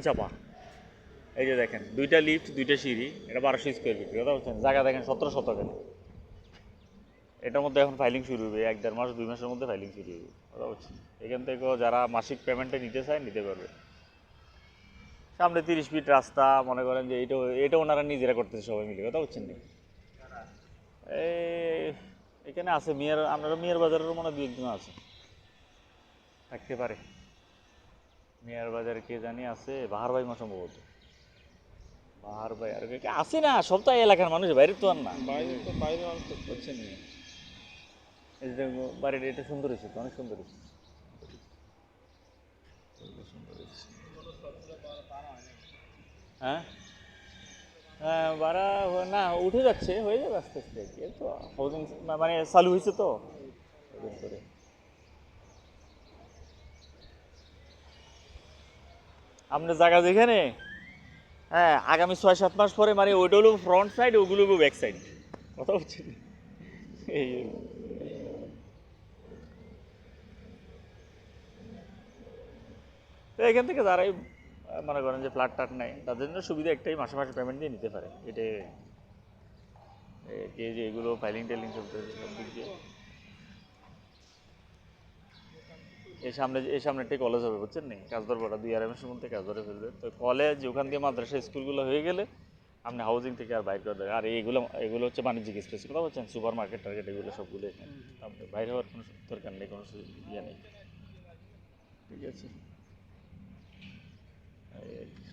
চাপা এই যে দেখেন, দুইটা লিফট, দুইটা সিঁড়ি, এটা 1200 স্কোয়ার ফিট, কথা বলছেন। জায়গা দেখেন 17 শতকের। এটার মধ্যে এখন ফাইলিং শুরু হবে, 1-1.5 মাস 2 মাসের মধ্যে ফাইলিং শুরু হবে, কথা বলছেন। এখান থেকেও যারা মাসিক পেমেন্টে নিতে চায় নিতে পারবে। সামনে 30 ফিট রাস্তা, মনে করেন যে এটা ওনারা নিজেরা করতেছে সবাই মিলে, কথা বলছেন। এই এখানে আছে মিয়ার, আপনারা মিয়ার বাজারের মনে হয় 2-1 জন আছে, থাকতে পারে। মিয়ার বাজারে কে জানি আছে, বাহার ভাই মা সম্ভবত। বাহার ভাই আর কে আছে না, সব তো এই এলাকার মানুষ, বাইরে তো আর না। বাইরে তো বাইরে মানুষ তো বুঝছেন। এই যে বাড়িটা, এটা সুন্দর হয়েছে তো, অনেক সুন্দর হয়েছে। হ্যাঁ হ্যাঁ, ভাড়া না উঠে যাচ্ছে, হয়ে যাবে আস্তে আস্তে। এই তো হাউজিং মানে চালু হয়েছে তো ওদের করে। আপনার জায়গা যেখানে, হ্যাঁ, আগামী 6-7 মাস পরে মানে ওইটা হলো ফ্রন্ট সাইড, ওগুলো হলো ব্যাক সাইড, কথা বলছেন। এই তো এখান থেকে যারাই মনে করেন যে ফ্ল্যাট টাট নেয়, তাদের জন্য সুবিধা একটাই, মাসে মাসে পেমেন্ট দিয়ে নিতে পারে। এটা যে এগুলো ফাইলিং টাইলিং চলতেছে সব দিক দিয়ে। এই সামনে একটা কলেজ হবে, বুঝছেন নি, কাজদরপাড়া 2-2.5 মাসের মধ্যে কাজ ধরে ফেলবে। তো কলেজ ওখান দিয়ে মাদ্রাসা স্কুলগুলো হয়ে গেলে আপনি হাউজিং থেকে আর বাইর করে দেবেন। আর এগুলো হচ্ছে বাণিজ্যিক স্পেস, কথা বলছেন, সুপার মার্কেট টার্গেট এগুলো সবগুলো এখানে। আপনি বাইরে হওয়ার কোনো দরকার নেই, কোনো ইয়ে নেই, ঠিক আছে। এই আর কি।